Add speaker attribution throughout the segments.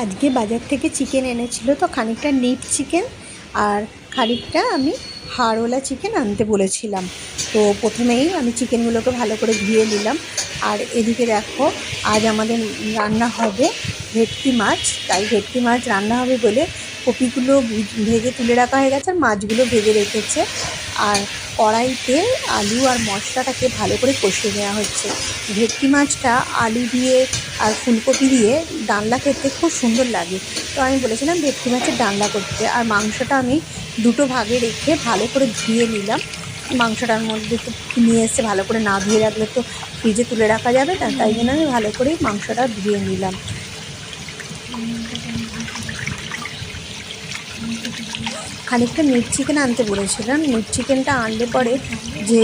Speaker 1: আজকে বাজার থেকে চিকেন এনেছিল, তো খানিকটা নিট চিকেন আর খানিকটা আমি হাড়ওয়ালা চিকেন আনতে বলেছিলাম। তো প্রথমেই আমি চিকেনগুলোকে ভালো করে ধুয়ে নিলাম। আর এদিকে দেখো, আজ আমাদের রান্না হবে ভেটকি মাছ। তাই ভেটকি মাছ রান্না হবে বলে কপিগুলো ভেজে তুলে রাখা হয়ে গেছে আর মাছগুলো ভেজে রেখেছে। আর কড়াইতে আলু আর মশলাটাকে ভালো করে কষিয়ে নেওয়া হচ্ছে। ভেটকি মাছটা আলু দিয়ে আর ফুলকপি দিয়ে ডালনা খেতে খুব সুন্দর লাগে। তো আমি বলেছিলাম ভেটকি মাছের ডালনা করতে। আর মাংসটা আমি দুটো ভাগে রেখে ভালো করে ধুয়ে নিলাম। মাংসটার মধ্যে তো নিয়ে এসে ভালো করে না ধুয়ে রাখলে তো ফ্রিজে তুলে রাখা যাবে না, তাই জন্য আমি ভালো করেই মাংসটা ধুয়ে নিলাম। খানিকটা মিট চিকেন আনতে বলেছিলাম। মিট চিকেনটা আনলে পরে যে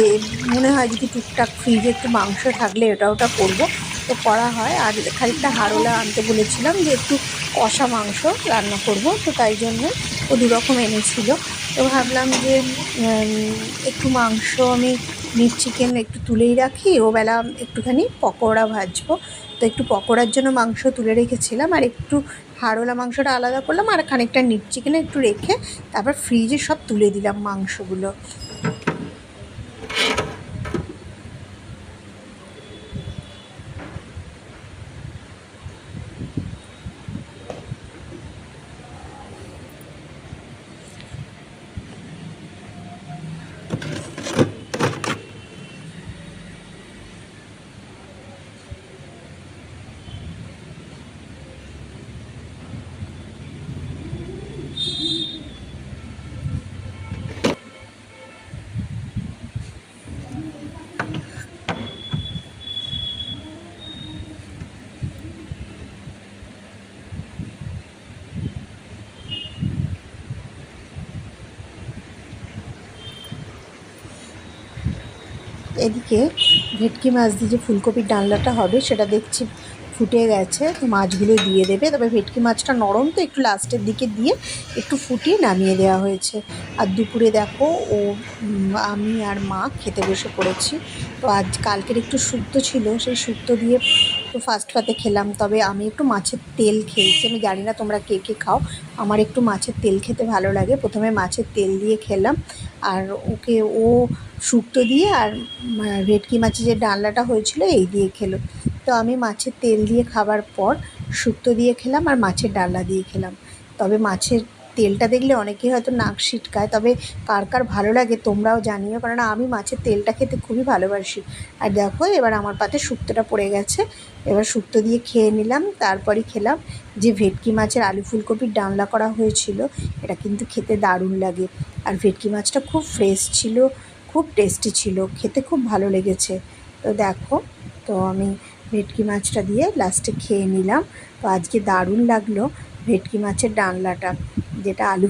Speaker 1: মনে হয় যদি টুকটাক ফ্রিজে একটু মাংস থাকলে ওটা করবো, তো করা হয়। আর খানিকটা হাড়ওয়ালা আনতে বলেছিলাম যে একটু কষা মাংস রান্না করব, তো তাই জন্য ও দুরকম এনেছিল। তো ভাবলাম যে একটু মাংস আমি মিট চিকেন একটু তুলেই রাখি, ওবেলা একটুখানি পকোড়া ভাজবো। তো একটু পকোড়ার জন্য মাংস তুলে রেখেছিলাম, আর একটু হাড়ওয়ালা মাংসটা আলাদা করলাম আর খানিকটা নিট চিকেনে একটু রেখে তারপর ফ্রিজে সব তুলে দিলাম মাংসগুলো। এদিকে ভেটকি মাছ দিয়ে যে ফুলকপির ডালনাটা হবে সেটা দেখছি ফুটে গেছে, তো মাছগুলো দিয়ে দেবে। তবে ভেটকি মাছটা নরম, তো একটু লাস্টের দিকে দিয়ে একটু ফুটিয়ে নামিয়ে দেওয়া হয়েছে। আর দুপুরে দেখো আমি আর মা খেতে বসে পড়েছি। তো আজ কালকের একটু শুক্তো ছিল, সেই শুক্তো দিয়ে একটু ফার্স্ট পাতে খেলাম। তবে আমি একটু মাছের তেল খেয়েছি। আমি জানি না তোমরা কে কে খাও, আমার একটু মাছের তেল খেতে ভালো লাগে। প্রথমে মাছের তেল দিয়ে খেলাম, আর ও শুক্তো দিয়ে আর ভেটকি মাছের যে ডালনাটা হয়েছিল এই দিয়ে খেলো। তো আমি মাছের তেল দিয়ে খাবার পর শুক্তো দিয়ে খেলাম আর মাছের ডালনা দিয়ে খেলাম। তবে মাছের তেলটা দেখলে অনেকেই হয়তো নাক সিটকায়, তবে কার কার ভালো লাগে তোমরাও জানিও, কারণ আমি মাছের তেলটা খেতে খুবই ভালোবাসি। আর দেখো এবার আমার পাতে শুক্তোটা পড়ে গেছে, এবার শুক্তো দিয়ে খেয়ে নিলাম। তারপরই খেলাম যে ভেটকি মাছের আলু ফুলকপির ডালনা করা হয়েছিল, এটা কিন্তু খেতে দারুণ লাগে। আর ভেটকি মাছটা খুব ফ্রেশ ছিল, খুব টেস্টি ছিল, খেতে খুব ভালো লেগেছে। তো দেখো, তো আমি ভেটকি মাছটা দিয়ে লাস্টে খেয়ে নিলাম। তো আজকে দারুণ লাগলো ভেটকি মাছের ডালনাটা, যেটা আলু